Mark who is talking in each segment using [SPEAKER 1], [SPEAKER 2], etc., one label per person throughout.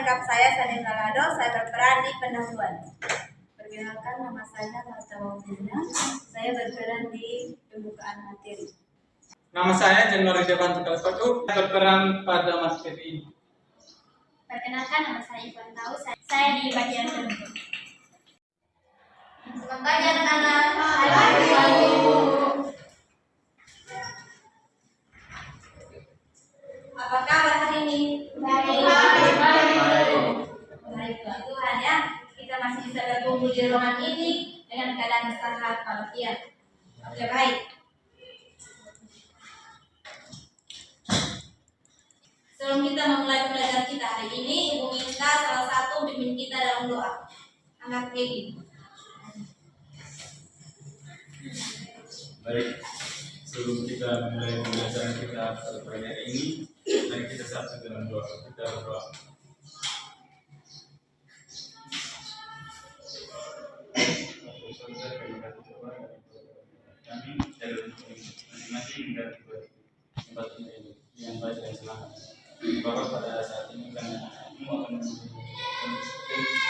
[SPEAKER 1] lengkap saya Salim Lalado, saya berperan di pendahuluan.
[SPEAKER 2] Perkenalkan, nama saya Marta Maudina. Saya berperan di pembukaan materi.
[SPEAKER 3] Nama saya Januari Dewanto Kalpatu, berperan pada materi ini.
[SPEAKER 4] Perkenalkan, nama saya Ivan Tau, saya di bagian kedua.
[SPEAKER 1] Selamat pagi anak-anak. Apa kabar hari ini?
[SPEAKER 4] Baik.
[SPEAKER 1] Baik, Tuhan Tuhan ya. Kita masih bisa berkumpul di ruangan ini dengan keadaan sehat walafiat. Oke, baik. Sebelum kita memulai pelajaran kita hari ini, Ibu minta salah satu pimpin kita dalam doa. Anak Egi.
[SPEAKER 5] Baik, sebelum kita mulai pembelajaran kita pada pagi hari ini, mari kita satu dalam doa. Kita berdoa. Kami dari masing-masing hingga tempat ini yang baik dan selamat. Bapak pada saat ini kami akan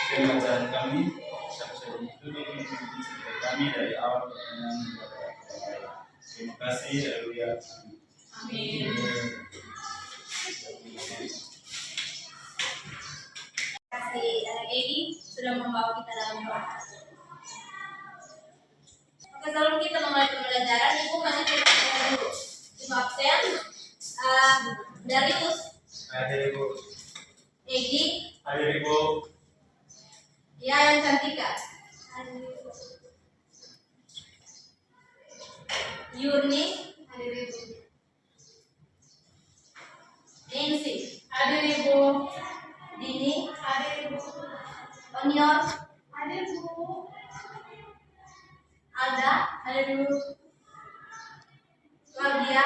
[SPEAKER 5] pembelajaran kami sampai itu kami dari awal pertanyaan. Terima kasih, haleluya.
[SPEAKER 1] Amin. Terima kasih Anak Egi sudah membawa kita dalam doa. Oke, sebelum kita memulai pembelajaran, Ibu masih cerita dulu. Ibu absen, Darius,
[SPEAKER 5] Hadir Ibu.
[SPEAKER 1] Egi,
[SPEAKER 5] Hadir Ibu.
[SPEAKER 1] ya yang Cantika, Yurni, Nancy,
[SPEAKER 4] Hadir Ibu.
[SPEAKER 1] Dini, Onior,
[SPEAKER 4] Hadir Bu.
[SPEAKER 1] Alda, Claudia,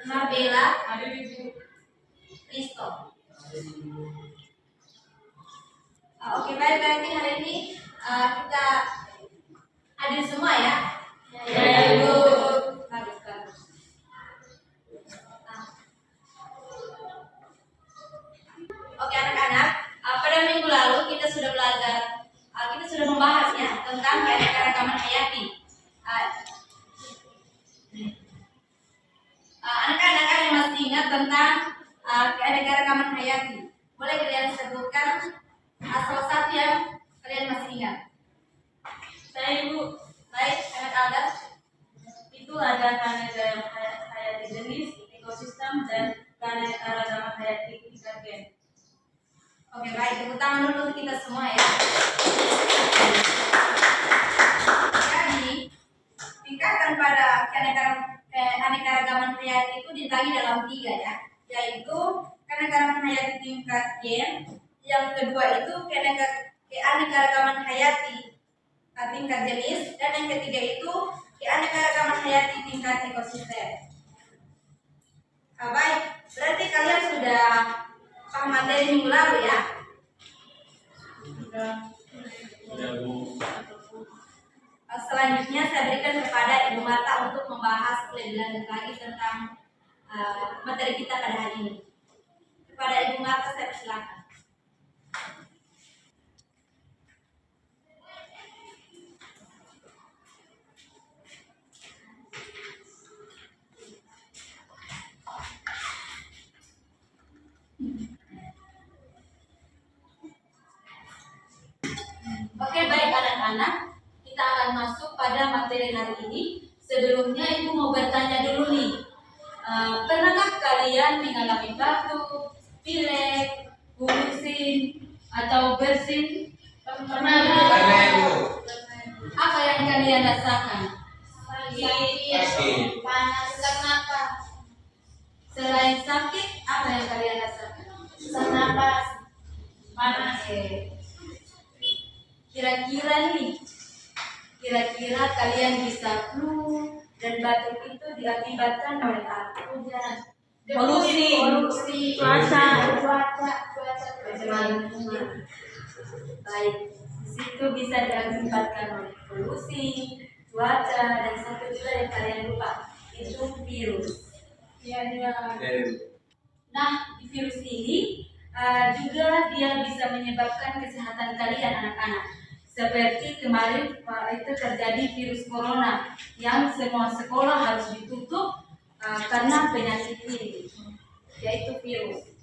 [SPEAKER 1] Marbella, Risto. Oke, baik, berarti hari ini kita hadir semua ya.
[SPEAKER 4] Ya, Ibu.
[SPEAKER 1] Bagus, bagus. Oke anak-anak, pada minggu lalu kita sudah belajar, kita sudah membahas ya tentang keanekaragaman hayati. Anak-anak yang masih ingat tentang keanekaragaman hayati, boleh kalian sebutkan salah satu yang kalian masih ingat?
[SPEAKER 4] Saya Ibu.
[SPEAKER 1] Baik, anak Alda.
[SPEAKER 4] Itu ada keanekaragaman hayati jenis, ekosistem, dan keanekaragaman hayati tingkat gen.
[SPEAKER 1] Oke, baik, tepuk tangan dulu untuk kita semua ya. Jadi, tingkatan pada keanekaragaman hayati itu dibagi dalam 3 ya, yaitu keanekaragaman hayati tingkat gen, yang kedua itu keanekaragaman hayati tingkat jenis, dan yang ketiga itu keanekaragaman hayati tingkat ekosistem. Baik, berarti kalian sudah paham materi minggu lalu ya?
[SPEAKER 5] Ya, Bu.
[SPEAKER 1] Selanjutnya saya berikan kepada Ibu Marta untuk membahas lebih lanjut lagi tentang materi kita pada hari ini. Kepada Ibu Marta saya persilakan. Oke, baik anak-anak, kita akan masuk pada materi hari ini. Sebelumnya Ibu mau bertanya dulu nih, pernahkah kalian mengalami batuk, pilek, pusing, atau bersin?
[SPEAKER 4] Pernah.
[SPEAKER 1] Apa yang kalian rasakan?
[SPEAKER 4] Sakit. Panas. Kenapa?
[SPEAKER 1] Selain sakit, apa yang kalian rasakan?
[SPEAKER 4] Sesak napas. Panas.
[SPEAKER 1] Kira-kira kalian bisa flu dan batuk itu diakibatkan oleh apa? Hujan, polusi,
[SPEAKER 4] Cuaca.
[SPEAKER 1] baik. Di situ bisa diakibatkan oleh polusi, cuaca, dan satu juga yang kalian lupa itu virus.
[SPEAKER 4] Iya.
[SPEAKER 1] Nah, virus ini juga dia bisa menyebabkan kesehatan kalian anak-anak. Seperti kemarin itu terjadi virus corona yang semua sekolah harus ditutup karena penyakit ini, yaitu virus.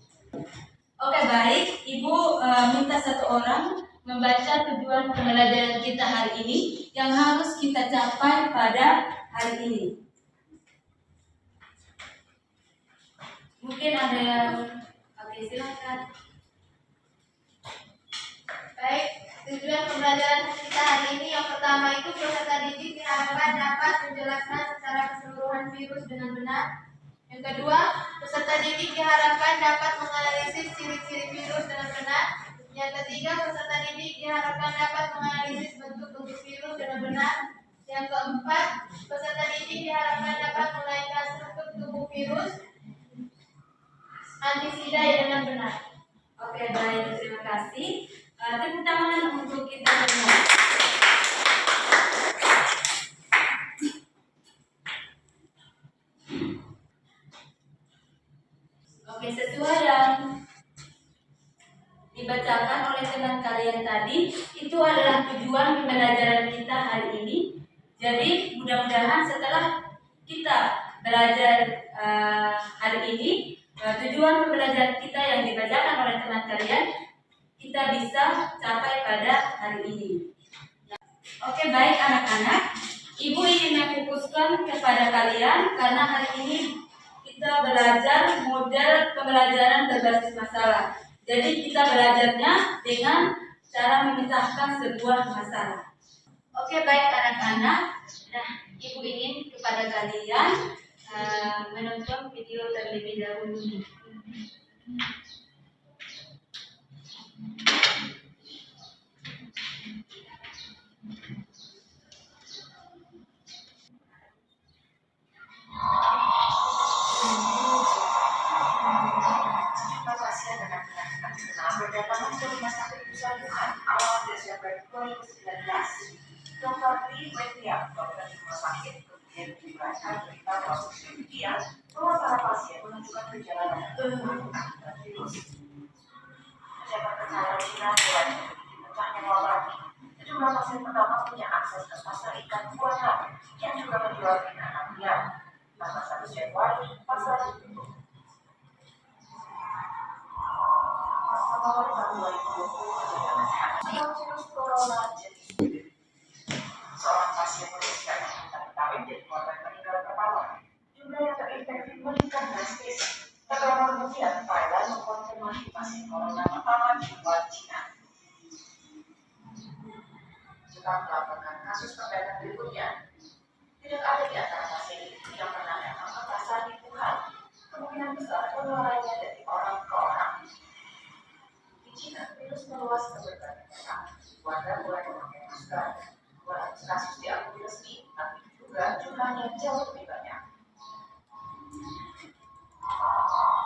[SPEAKER 1] Oke, baik, Ibu minta satu orang membaca tujuan pembelajaran kita hari ini yang harus kita capai pada hari ini. Mungkin ada yang, oke, silakan.
[SPEAKER 2] Baik, tujuan pembelajaran kita hari ini yang pertama itu peserta didik diharapkan dapat menjelaskan secara keseluruhan virus dengan benar. Yang kedua, peserta didik diharapkan dapat menganalisis ciri-ciri virus dengan benar. Yang ketiga, peserta didik diharapkan dapat menganalisis bentuk-bentuk virus dengan benar. Yang keempat, peserta didik diharapkan dapat mengaitkan struktur tubuh virus antisida dengan benar.
[SPEAKER 1] Oke, baik, terima kasih. Tepuk tangan untuk kita semua. Oke, sesuai yang dibacakan oleh teman kalian tadi, itu adalah tujuan pembelajaran kita hari ini. Jadi, mudah-mudahan setelah kita belajar hari ini, tujuan pembelajaran kita yang dibacakan oleh teman kalian, kita bisa capai pada hari ini. Oke, baik anak-anak, Ibu ingin memfokuskan kepada kalian karena hari ini kita belajar model pembelajaran berbasis masalah. Jadi kita belajarnya dengan cara memecahkan sebuah masalah. Oke, baik anak-anak. Nah, Ibu ingin kepada kalian menonton video terlebih dahulu.
[SPEAKER 6] Berdatangan ke rumah sakit pusat Wuhan awal Desember 2019. Dr. Li Wenliang, dokter di rumah sakit, kemudian menjelaskan berita proses dia bahwa para pasien menunjukkan gejala dan virus. Pejabat kesehatan China mulai memiliki pecahnya wabah. Sejumlah pasien pertama punya akses ke pasar ikan buatan yang juga menjual ikan liar. Tanggal 1 Januari, pasar ditutup. Awal tahun 2020 virus corona jadi seorang pasien berusia 6 tahun jadi korban meninggal pertama. Jumlah yang terinfeksi meningkat drastis. Beberapa kemudian Thailand mengkonfirmasi pasien corona pertama di luar Cina. Jepang melaporkan kasus perdana berikutnya. Tidak ada di antara pasien itu yang pernah datang ke pasar di Wuhan. Kemungkinan besar penularannya dari orang ke orang. Cina, virus meluas ke berbagai kota. Warga mulai memakai masker. 200 kasus diakui resmi, tapi juga jumlahnya jauh lebih banyak.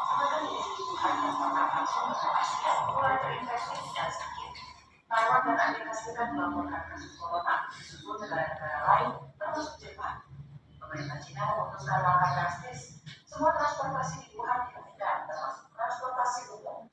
[SPEAKER 6] Sementara di Wuhan yang pernah langsung ke Asia mulai terinfeksi dan sakit. Taiwan dan Amerika Serikat melaporkan kasus corona, disusul negara-negara lain termasuk Jepang. Pemerintah Cina memutuskan langkah drastis. Semua transportasi di Wuhan dihentikan, termasuk transportasi umum.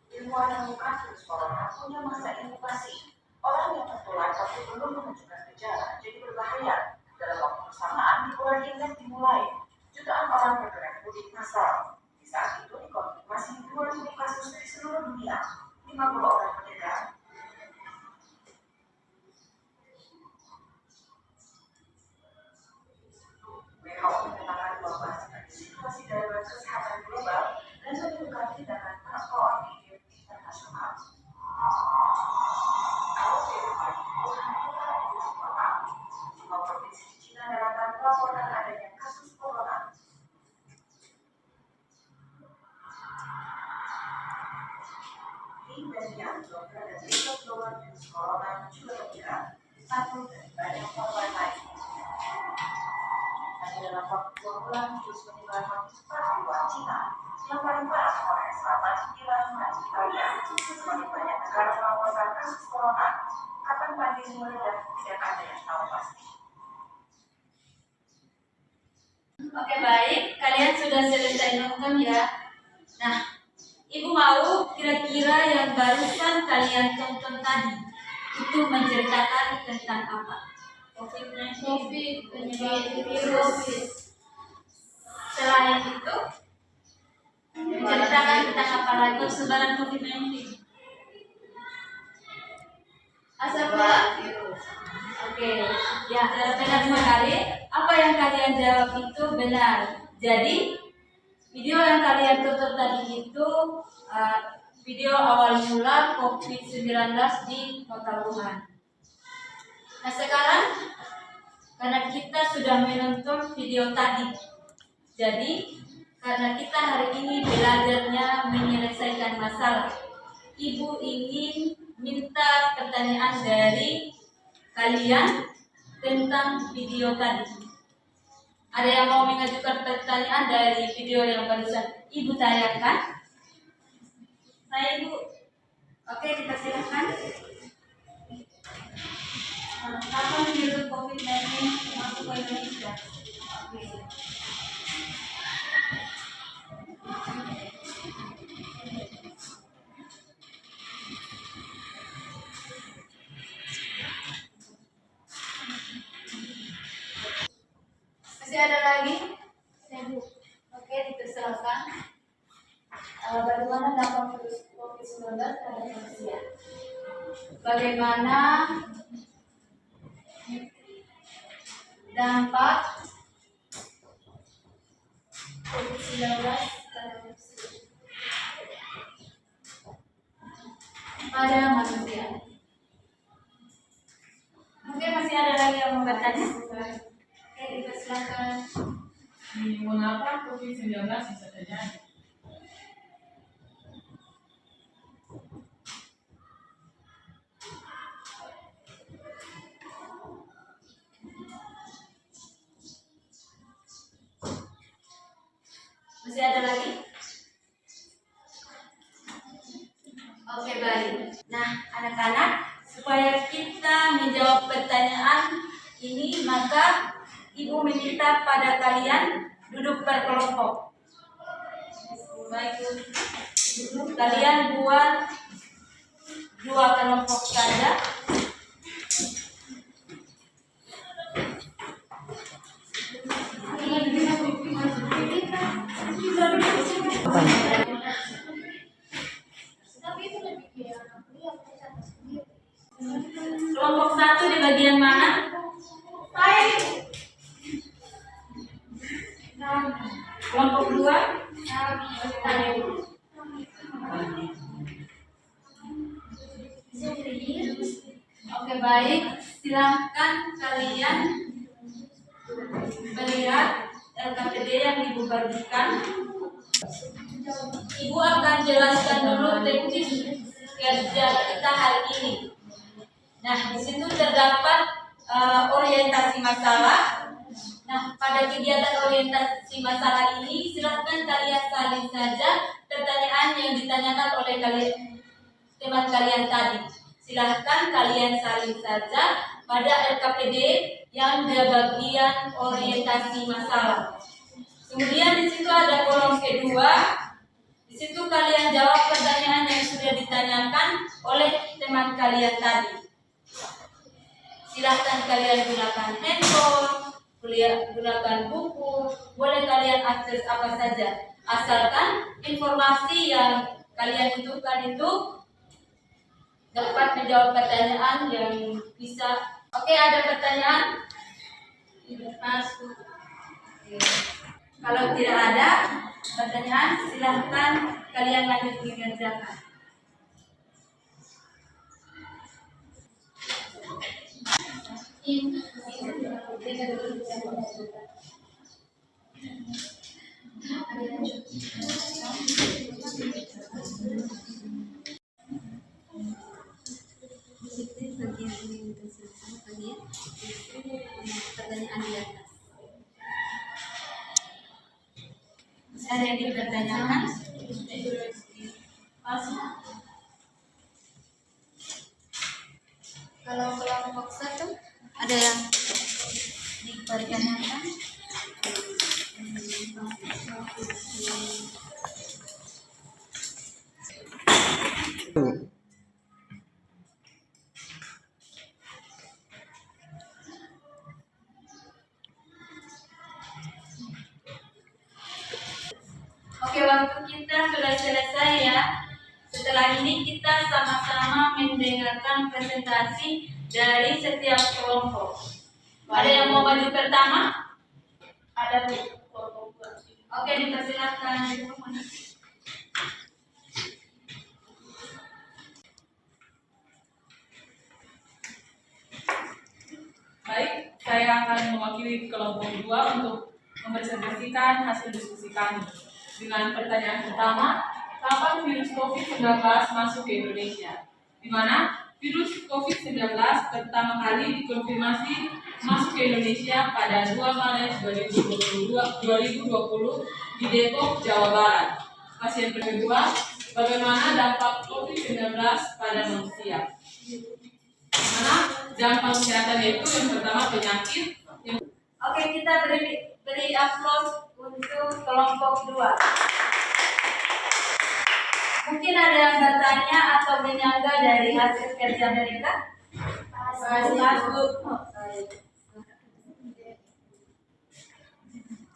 [SPEAKER 6] Ilmuwan menemukan virus corona punya masa inkubasi. Orang yang tertular tapi belum menunjukkan gejala jadi berbahaya. Dalam waktu bersamaan, di bulan Inggris dimulai. Jutaan orang bergerak mudik massal. Di saat itu dikonfirmasi 2.000 kasus di seluruh dunia. 50 orang meninggal. WHO menyatakan bahwa sebagai situasi darurat kesehatan global dan menunjukkan tindakan terkoordinir internasional. Kalau Wuhan bukan virus corona, semua provinsi di Cina dapat melaporkan adanya kasus corona. Li Wenliang, dokter dan riset global virus corona juga berkira satu dari banyak korban lain. Hanya dalam waktu 2 bulan, virus menyebar makin cepat di luar Cina. Yang paling parah Korea Selatan, Iran, dan Italia. Semakin banyak negara melaporkan kasus corona. Kapan pandemi meledak tidak ada yang tahu pasti.
[SPEAKER 1] Oke baik, kalian sudah selesai nonton ya. Nah, Ibu mau kira-kira yang barusan kalian tonton tadi itu menceritakan tentang apa?
[SPEAKER 4] COVID-19.
[SPEAKER 2] COVID, penyebab virus.
[SPEAKER 1] Selain itu, menceritakan tentang apa lagi?
[SPEAKER 4] Persebaran COVID-19.
[SPEAKER 2] Asal mula
[SPEAKER 1] Oke, ya benar sekali. Apa yang kalian jawab itu benar. Jadi video yang kalian tonton tadi itu video awal mula COVID-19 di Kota Wuhan. Nah sekarang karena kita sudah menonton video tadi, jadi karena kita hari ini belajarnya menyelesaikan masalah, Ibu ingin minta pertanyaan dari kalian tentang video tadi. Ada yang mau mengajukan pertanyaan dari video yang barusan Ibu tayangkan?
[SPEAKER 4] Saya Ibu,
[SPEAKER 1] Oke, dipersilakan.
[SPEAKER 4] kapan virus COVID-19 masuk ke Indonesia?
[SPEAKER 1] Oke.
[SPEAKER 2] masih ada lagi?
[SPEAKER 1] Oke, dipersilakan. Bagaimana dampak virus COVID-19 terhadap manusia? Bagaimana dampak COVID-19 terhadap manusia? Pada manusia. Mungkin masih ada lagi yang mau bertanya? Oke, dipersilakan.
[SPEAKER 7] Mengapa COVID-19 bisa terjadi?
[SPEAKER 1] Masih ada lagi? Oke, baik. Nah, anak-anak, supaya kita menjawab pertanyaan ini, maka Ibu meminta pada kalian duduk berkelompok. Baik, kalian buat 2 kelompok saja.
[SPEAKER 2] Tapi itu lebih kayak
[SPEAKER 1] Kelompok 1 di bagian mana? Kelompok 2? Oke, baik. Silahkan kalian melihat LKPD yang Ibu bagikan. Ibu akan jelaskan dulu teknis kerja kita hari ini. Nah, di situ terdapat orientasi masalah. Nah, pada kegiatan orientasi masalah ini, silakan kalian salin saja pertanyaan yang ditanyakan oleh teman kalian tadi. Silahkan kalian salin saja pada LKPD yang di bagian orientasi masalah. Kemudian di situ ada kolom kedua. Di situ kalian jawab pertanyaan yang sudah ditanyakan oleh teman kalian tadi. Silahkan kalian gunakan handphone, gunakan buku, boleh kalian akses apa saja. Asalkan informasi yang kalian butuhkan itu dapat menjawab pertanyaan yang bisa. Oke, ada pertanyaan? Masuk. Kalau tidak ada pertanyaan, silahkan kalian lanjut mengerjakan. Pertanyaan di atas. Ada yang dipertanyakan?
[SPEAKER 2] Kalau kelompok 1
[SPEAKER 1] Ada yang dipertanyakan? Oke, waktu kita sudah selesai ya. Setelah ini kita sama-sama mendengarkan presentasi dari setiap kelompok. Ada yang mau maju pertama?
[SPEAKER 7] Ada Bu, kelompok dua.
[SPEAKER 1] Oke, dipersilakan.
[SPEAKER 7] Baik, saya akan mewakili kelompok dua untuk mempresentasikan hasil diskusi kami. Dengan pertanyaan pertama, kapan virus COVID-19 masuk ke Indonesia? Di mana virus COVID-19 pertama kali dikonfirmasi masuk ke Indonesia pada 2 Maret 2020 di Depok, Jawa Barat. Pasien kedua, bagaimana dampak COVID-19 pada manusia? Mana dampak kesehatan yaitu yang pertama penyakit.
[SPEAKER 1] Oke, kita beri aplaus untuk kelompok 2. Mungkin ada yang bertanya atau menyangga dari hasil kerja mereka?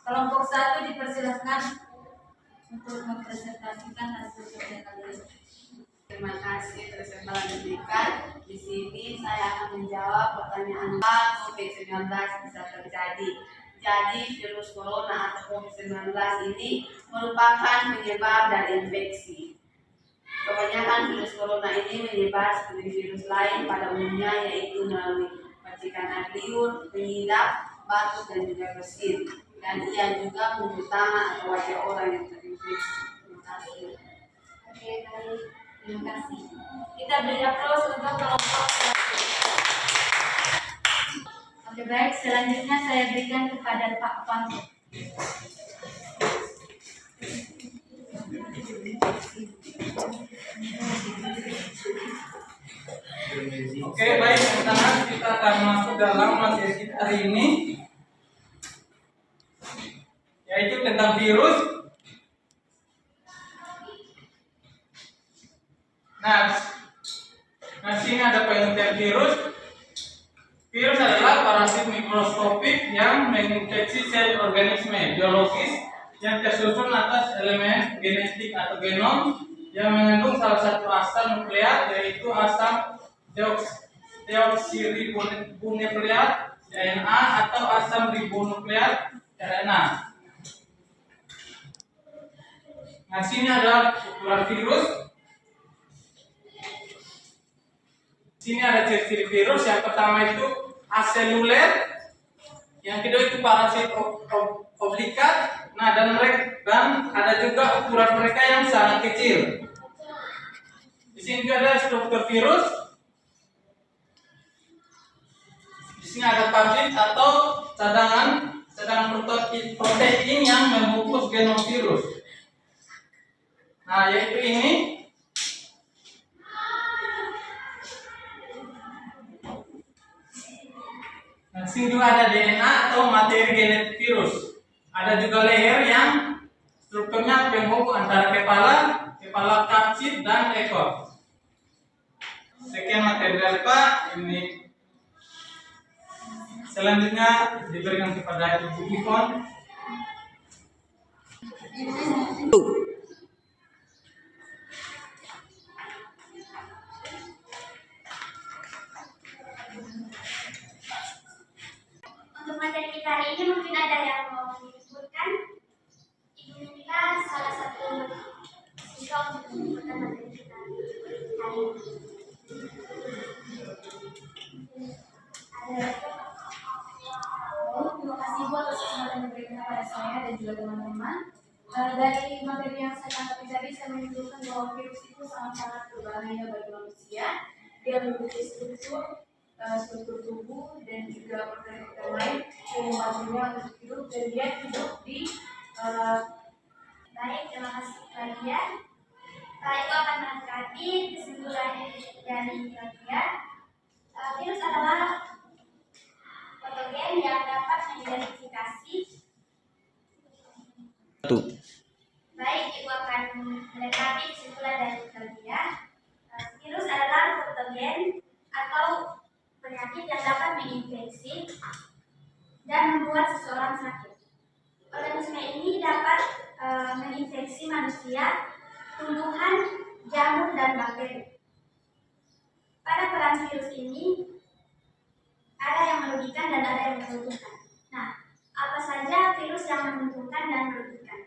[SPEAKER 1] Kelompok 1 dipersilakan untuk mempresentasikan hasil kerja kalian.
[SPEAKER 8] Terima kasih kesempatan diberikan. Di sini saya akan menjawab pertanyaan apa COVID-19 bisa terjadi. Jadi virus corona atau COVID-19 ini merupakan penyebab dari infeksi. Kebanyakan virus corona ini menyebar seperti virus lain pada umumnya, yaitu melalui percikan air liur, mengidap, batuk dan juga bersin. Dan ia juga mulut tangan atau wajah orang yang terinfeksi. Terima kasih.
[SPEAKER 1] Oke, baik. Terima kasih. Kita beri aplaus untuk kelompok 1. Oke, baik. Selanjutnya saya berikan kepada Pak Panto.
[SPEAKER 3] Oke, baik, teman-teman, kita akan masuk dalam materi kita hari ini, yaitu tentang virus. Nah, sini ada pengertian virus. Virus adalah parasit mikroskopik yang menginfeksi sel organisme biologis yang tersusun atas elemen genetik atau genom yang mengandung salah satu asam nukleat, yaitu asam deoksiribonukleat DNA atau asam ribonukleat RNA. Nah, sini ada ukuran virus. Sini ada ciri-ciri virus. Yang pertama itu aseluler, yang kedua itu parasit oblikat. Nah, dan ada juga ukuran mereka yang sangat kecil. Di sini juga ada struktur virus. Di sini ada pabrik atau cadangan protein yang membungkus genom virus. Nah, yaitu ini. Nah, sini juga ada DNA atau materi genetik virus. Ada juga leher yang strukturnya penghubung antara kepala kapsid dan ekor. Sekian materi dari Pak. Ini selanjutnya diberikan kepada Ibu Ivon.
[SPEAKER 2] Untuk materi kita hari ini mungkin ada yang mau disebutkan. Ibu Nila salah satu siswa untuk menyebutkan materi kita hari ini.
[SPEAKER 9] Terima kasih Bu atas kesempatan yang diberikan kepada saya dan juga teman-teman. Dari materi yang saya tangkap tadi, saya menunjukkan bahwa virus itu sangat-sangat berbahaya bagi manusia. Dia memiliki struktur tubuh dan juga organ-organ lain yang membantunya untuk hidup, dan dia hidup di
[SPEAKER 2] Baik, terima kasih kalian. Itu akan melengkapi kesimpulan dari kalian. Virus adalah patogen yang dapat mengidentifikasi. Baik, Ibu akan melengkapi kesimpulan dari kalian. Virus adalah patogen atau penyakit yang dapat menginfeksi dan membuat seseorang sakit. Organisme ini dapat
[SPEAKER 9] menginfeksi manusia, tumbuhan, jamur, dan bakteri. Pada peran virus ini, ada yang merugikan dan ada yang menguntungkan. Nah, apa saja virus yang menguntungkan dan merugikan?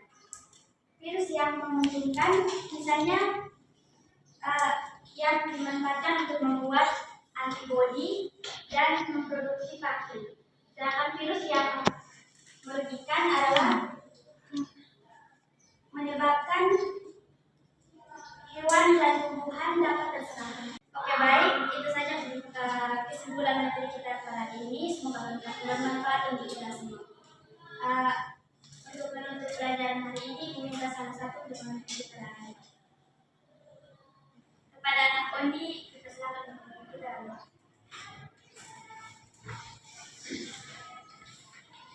[SPEAKER 9] Virus yang menguntungkan misalnya yang dimanfaatkan untuk membuat antibodi dan memproduksi vaksin. Sedangkan virus yang merugikan adalah menyebabkan hewan dan tumbuhan dapat terserang. Oke, baik, itu saja kesimpulan materi kita pada hari ini. Semoga bermanfaat untuk kita semua. Untuk menutup pelajaran hari ini, diminta salah satu untuk menutup pelajaran. Kepada anak Kondi, kita silakan untuk kita.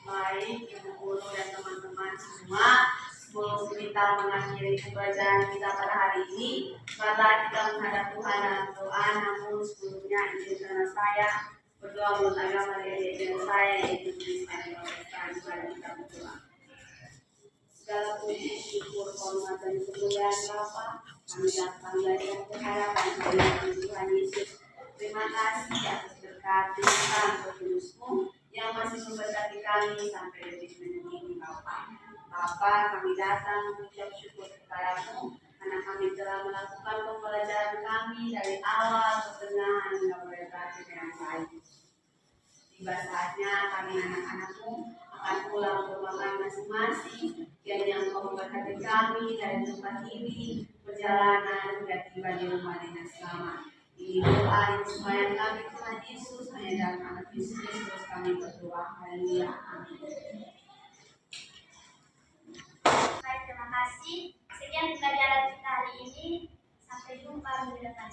[SPEAKER 8] Baik, Ibu Guru dan teman-teman semua, sebelum kita mengakhiri pembelajaran kita pada hari ini, marilah kita menghadap Tuhan dalam doa. Namun sebelumnya izinkan saya berdoa menurut agama dari saya, yaitu Kristen yang kita berdoa. Segala puji syukur hormat dan kemuliaan Bapa, kami datang belajar keharapan kepada Tuhan Yesus. Terima kasih atas berkat Tuhan berkudus-Mu yang masih memberkati kami sampai detik ini, Bapa. Bapa, kami datang mengucap syukur kepada-Mu karena kami telah melakukan pembelajaran kami dari awal ke tengah hingga pada berakhir dengan baik. Tiba saatnya kami anak-anak-Mu akan pulang ke rumah kami masing-masing. Kiranya Engkau memberkati kami dari tempat ini, perjalanan hingga tiba di rumah dengan selamat. Ini doa yang sembahyang kami Tuhan Yesus, hanya dalam nama Yesus Kristus kami berdoa. Haleluya. Amin.
[SPEAKER 9] Baik, terima kasih. Sekian pelajaran kita hari ini. Sampai jumpa minggu depan.